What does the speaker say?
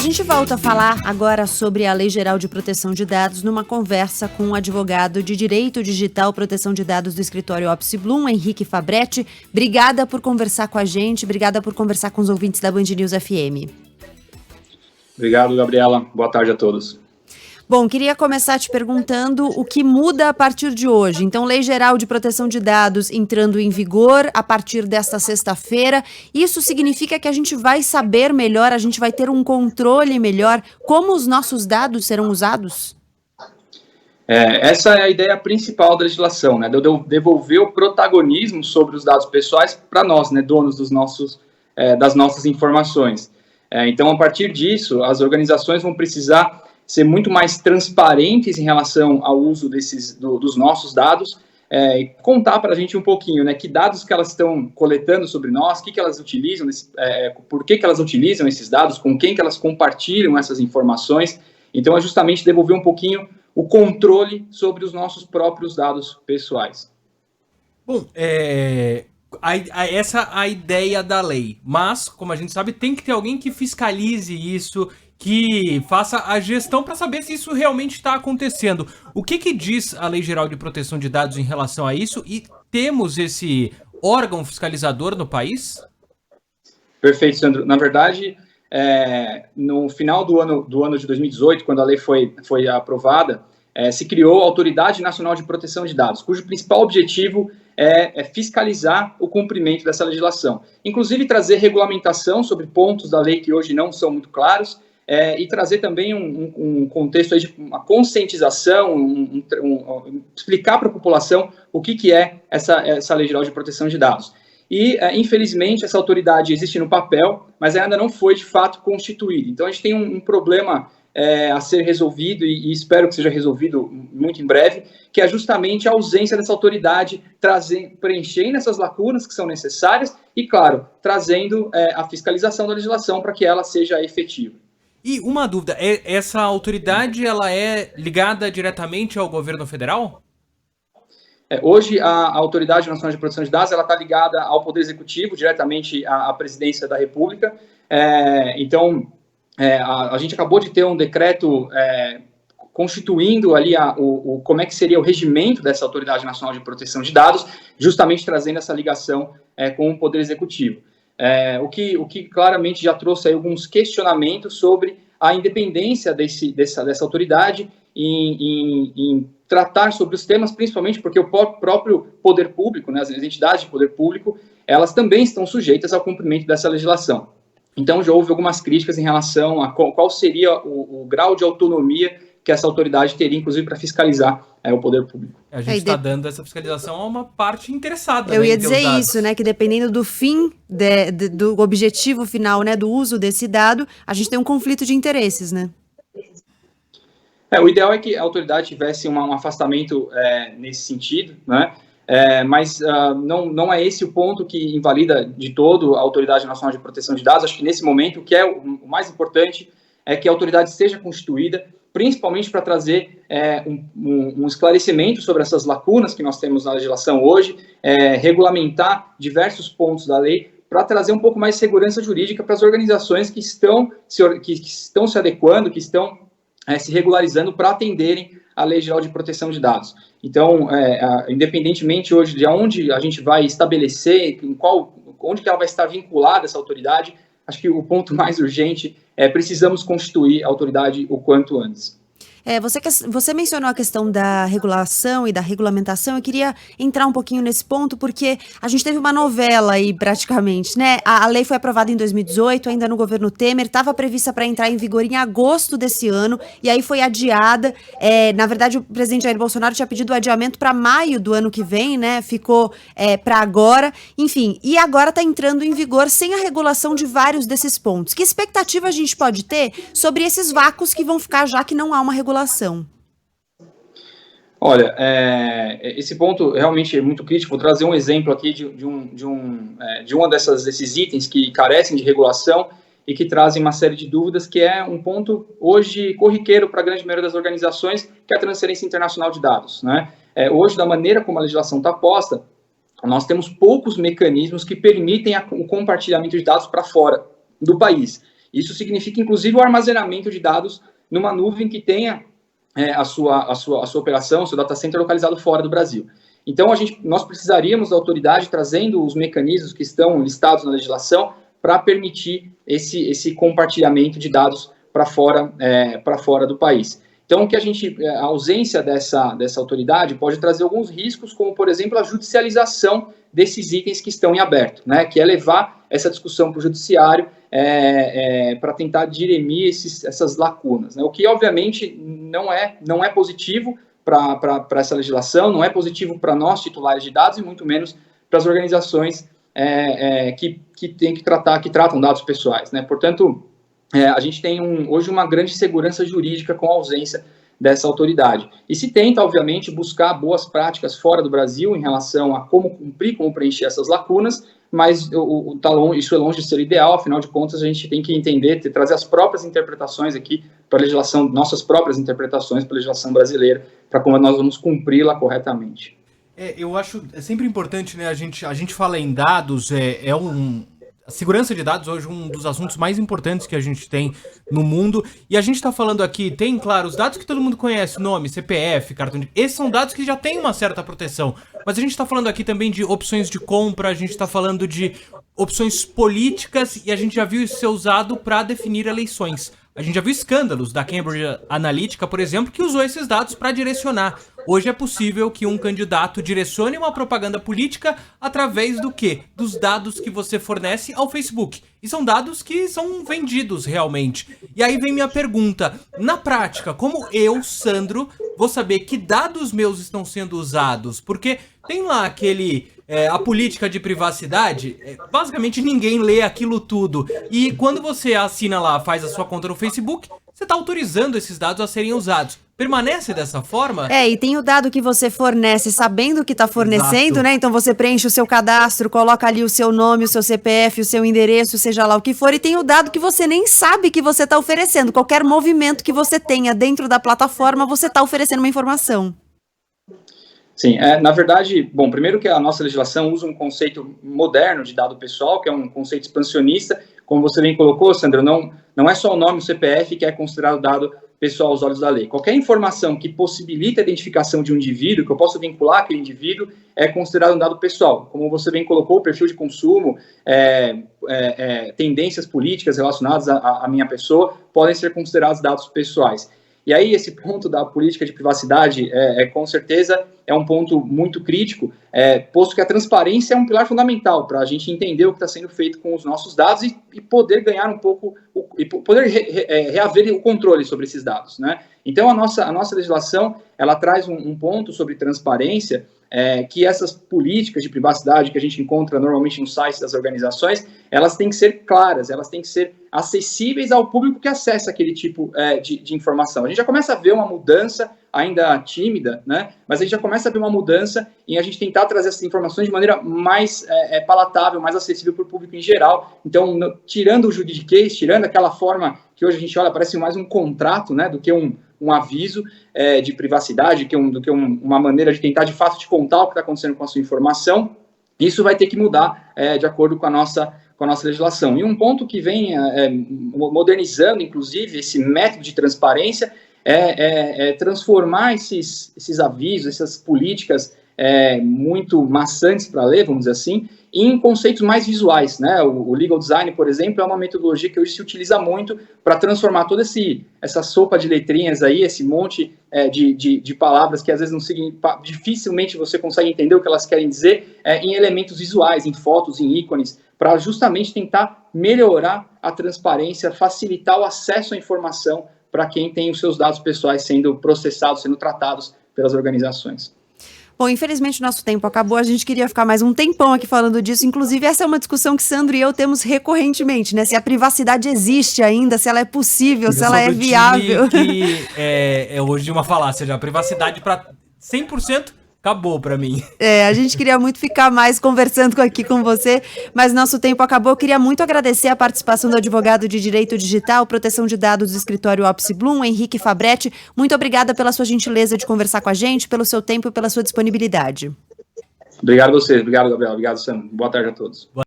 gente volta a falar agora sobre a Lei Geral de Proteção de Dados numa conversa com o advogado de Direito Digital e Proteção de Dados do escritório Opsi Blum, Henrique Fabretti. Obrigada por conversar com a gente, obrigada por conversar com os ouvintes da Band News FM. Obrigado, Gabriela. Boa tarde a todos. Bom, queria começar te perguntando o que muda a partir de hoje. Então, Lei Geral de Proteção de Dados entrando em vigor a partir desta sexta-feira. Isso significa que a gente vai saber melhor, a gente vai ter um controle melhor como os nossos dados serão usados? Essa é a ideia principal da legislação, né? De devolver o protagonismo sobre os dados pessoais para nós, né? Donos das nossas informações. Então, a partir disso, as organizações vão precisar ser muito mais transparentes em relação ao uso dos nossos dados, e contar para a gente um pouquinho, né, que dados que elas estão coletando sobre nós, o que elas utilizam, por que elas utilizam esses dados, com quem que elas compartilham essas informações. Então, é justamente devolver um pouquinho o controle sobre os nossos próprios dados pessoais. Bom, essa é a ideia da lei, mas, como a gente sabe, tem que ter alguém que fiscalize isso, que faça a gestão para saber se isso realmente está acontecendo. O que diz a Lei Geral de Proteção de Dados em relação a isso? E temos esse órgão fiscalizador no país? Perfeito, Sandro. Na verdade, no final do ano de 2018, quando a lei foi aprovada, se criou a Autoridade Nacional de Proteção de Dados, cujo principal objetivo é fiscalizar o cumprimento dessa legislação. Inclusive, trazer regulamentação sobre pontos da lei que hoje não são muito claros, e trazer também um contexto aí de uma conscientização, explicar para a população o que é essa Lei Geral de Proteção de Dados. E, infelizmente, essa autoridade existe no papel, mas ainda não foi, de fato, constituída. Então, a gente tem um problema a ser resolvido, e espero que seja resolvido muito em breve, que é justamente a ausência dessa autoridade, preenchendo essas lacunas que são necessárias e, claro, trazendo a fiscalização da legislação para que ela seja efetiva. E uma dúvida, essa autoridade ela é ligada diretamente ao governo federal? Hoje, a Autoridade Nacional de Proteção de Dados está ligada ao Poder Executivo, diretamente à Presidência da República. Então, a gente acabou de ter um decreto constituindo ali como é que seria o regimento dessa Autoridade Nacional de Proteção de Dados, justamente trazendo essa ligação com o Poder Executivo. O que claramente já trouxe aí alguns questionamentos sobre a independência dessa autoridade em tratar sobre os temas, principalmente porque o próprio poder público, né, as entidades de poder público, elas também estão sujeitas ao cumprimento dessa legislação. Então, já houve algumas críticas em relação a qual seria o grau de autonomia que essa autoridade teria, inclusive, para fiscalizar o poder público. A gente está dando essa fiscalização a uma parte interessada. Eu ia dizer isso, né? Que dependendo do fim, do objetivo final, né? Do uso desse dado, a gente tem um conflito de interesses, né? O ideal é que a autoridade tivesse um afastamento nesse sentido, né? Mas não é esse o ponto que invalida de todo a Autoridade Nacional de Proteção de Dados. Acho que nesse momento o que é o mais importante é que a autoridade seja constituída, principalmente para trazer um esclarecimento sobre essas lacunas que nós temos na legislação hoje, regulamentar diversos pontos da lei, para trazer um pouco mais de segurança jurídica para as organizações que estão se adequando, que estão se regularizando para atenderem a Lei Geral de Proteção de Dados. Então, independentemente hoje de onde a gente vai estabelecer, onde que ela vai estar vinculada, essa autoridade, acho que o ponto mais urgente precisamos constituir a autoridade o quanto antes. Você mencionou a questão da regulação e da regulamentação. Eu queria entrar um pouquinho nesse ponto, porque a gente teve uma novela aí, praticamente, né? A lei foi aprovada em 2018, ainda no governo Temer, estava prevista para entrar em vigor em agosto desse ano, e aí foi adiada. Na verdade, o presidente Jair Bolsonaro tinha pedido o adiamento para maio do ano que vem, né? Ficou para agora. Enfim, e agora está entrando em vigor sem a regulação de vários desses pontos. Que expectativa a gente pode ter sobre esses vácuos que vão ficar, já que não há uma regulação? Olha, esse ponto realmente é muito crítico. Vou trazer um exemplo aqui de um desses itens que carecem de regulação e que trazem uma série de dúvidas, que é um ponto hoje corriqueiro para a grande maioria das organizações, que é a transferência internacional de dados, né? Hoje, da maneira como a legislação está posta, nós temos poucos mecanismos que permitem o compartilhamento de dados para fora do país. Isso significa, inclusive, o armazenamento de dados numa nuvem que tenha a sua operação, seu data center localizado fora do Brasil. Então, nós precisaríamos da autoridade trazendo os mecanismos que estão listados na legislação para permitir esse compartilhamento de dados para fora do país. Então, a ausência dessa autoridade pode trazer alguns riscos, como, por exemplo, a judicialização desses itens que estão em aberto, né? Que é levar essa discussão para o judiciário para tentar dirimir essas lacunas, né? O que, obviamente, não é positivo para essa legislação, não é positivo para nós, titulares de dados, e muito menos para as organizações que tratam dados pessoais, né? Portanto, a gente tem hoje uma grande segurança jurídica com a ausência dessa autoridade. E se tenta, obviamente, buscar boas práticas fora do Brasil em relação a como cumprir, como preencher essas lacunas, mas isso é longe de ser ideal. Afinal de contas, a gente tem que entender, trazer as próprias interpretações aqui para a legislação, nossas próprias interpretações para a legislação brasileira, para como nós vamos cumpri-la corretamente. Eu acho sempre importante, né? A gente fala em dados, a segurança de dados hoje é um dos assuntos mais importantes que a gente tem no mundo. E a gente está falando aqui, tem, claro, os dados que todo mundo conhece, nome, CPF, cartão de... Esses são dados que já têm uma certa proteção. Mas a gente está falando aqui também de opções de compra, a gente está falando de opções políticas, e a gente já viu isso ser usado para definir eleições. A gente já viu escândalos da Cambridge Analytica, por exemplo, que usou esses dados para direcionar. Hoje é possível que um candidato direcione uma propaganda política através do quê? Dos dados que você fornece ao Facebook. E são dados que são vendidos realmente. E aí vem minha pergunta. Na prática, como eu, Sandro, vou saber que dados meus estão sendo usados? Porque tem lá a política de privacidade, basicamente ninguém lê aquilo tudo. E quando você assina lá, faz a sua conta no Facebook, você está autorizando esses dados a serem usados. Permanece dessa forma? E tem o dado que você fornece sabendo o que está fornecendo, Exato. né? Então você preenche o seu cadastro, coloca ali o seu nome, o seu CPF, o seu endereço, seja lá o que for, e tem o dado que você nem sabe que você está oferecendo. Qualquer movimento que você tenha dentro da plataforma, você está oferecendo uma informação. Sim, na verdade, bom, primeiro que a nossa legislação usa um conceito moderno de dado pessoal, que é um conceito expansionista, como você bem colocou, Sandra, não é só o nome, o CPF, que é considerado dado pessoal aos olhos da lei. Qualquer informação que possibilita a identificação de um indivíduo, que eu posso vincular aquele indivíduo, é considerado um dado pessoal. Como você bem colocou, o perfil de consumo, tendências políticas relacionadas à minha pessoa, podem ser considerados dados pessoais. E aí, esse ponto da política de privacidade, com certeza, é um ponto muito crítico, posto que a transparência é um pilar fundamental para a gente entender o que está sendo feito com os nossos dados e poder ganhar um pouco, e poder reaver o controle sobre esses dados, né? Então, a nossa legislação, ela traz um ponto sobre transparência, que essas políticas de privacidade que a gente encontra normalmente nos sites das organizações, elas têm que ser claras, elas têm que ser acessíveis ao público que acessa aquele tipo de informação. A gente já começa a ver uma mudança, ainda tímida, né? Mas a gente já começa a ver uma mudança em a gente tentar trazer essas informações de maneira mais palatável, mais acessível para o público em geral. Então, tirando o juridiquês, tirando aquela forma que hoje a gente olha, parece mais um contrato, né, do que um aviso de privacidade, do que uma maneira de tentar, de fato, te contar o que está acontecendo com a sua informação, isso vai ter que mudar de acordo com a nossa legislação. E um ponto que vem modernizando, inclusive, esse método de transparência é transformar esses avisos, essas políticas muito maçantes para ler, vamos dizer assim, em conceitos mais visuais, né? O legal design, por exemplo, é uma metodologia que hoje se utiliza muito para transformar toda essa sopa de letrinhas aí, esse monte de palavras que às vezes dificilmente você consegue entender o que elas querem dizer, em elementos visuais, em fotos, em ícones, para justamente tentar melhorar a transparência, facilitar o acesso à informação para quem tem os seus dados pessoais sendo processados, sendo tratados pelas organizações. Bom, infelizmente o nosso tempo acabou, a gente queria ficar mais um tempão aqui falando disso, inclusive essa é uma discussão que Sandro e eu temos recorrentemente, né, se a privacidade existe ainda, se ela é possível, se ela é viável. Que é hoje uma falácia já, a privacidade para 100% acabou pra mim. A gente queria muito ficar mais conversando aqui com você, mas nosso tempo acabou. Eu queria muito agradecer a participação do advogado de Direito Digital, Proteção de Dados do escritório Opsi Blum, Henrique Fabretti. Muito obrigada pela sua gentileza de conversar com a gente, pelo seu tempo e pela sua disponibilidade. Obrigado a você, obrigado, Gabriel, obrigado, Sam. Boa tarde a todos.